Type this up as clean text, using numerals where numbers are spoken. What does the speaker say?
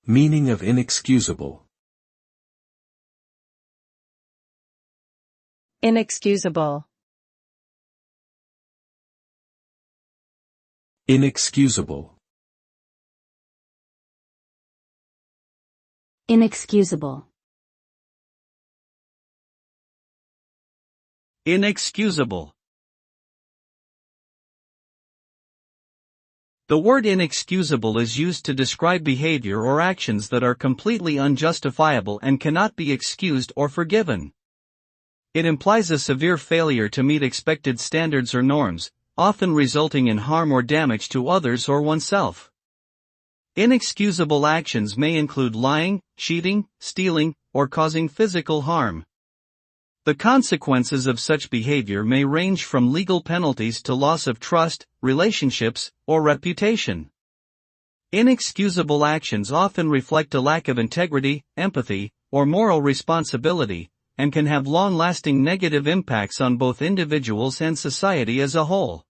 Meaning of inexcusable. Inexcusable. Inexcusable. Inexcusable. Inexcusable. The word inexcusable is used to describe behavior or actions that are completely unjustifiable and cannot be excused or forgiven. It implies a severe failure to meet expected standards or norms, often resulting in harm or damage to others or oneself. Inexcusable actions may include lying, cheating, stealing, or causing physical harm. The consequences of such behavior may range from legal penalties to loss of trust, relationships, or reputation. Inexcusable actions often reflect a lack of integrity, empathy, or moral responsibility, and can have long-lasting negative impacts on both individuals and society as a whole.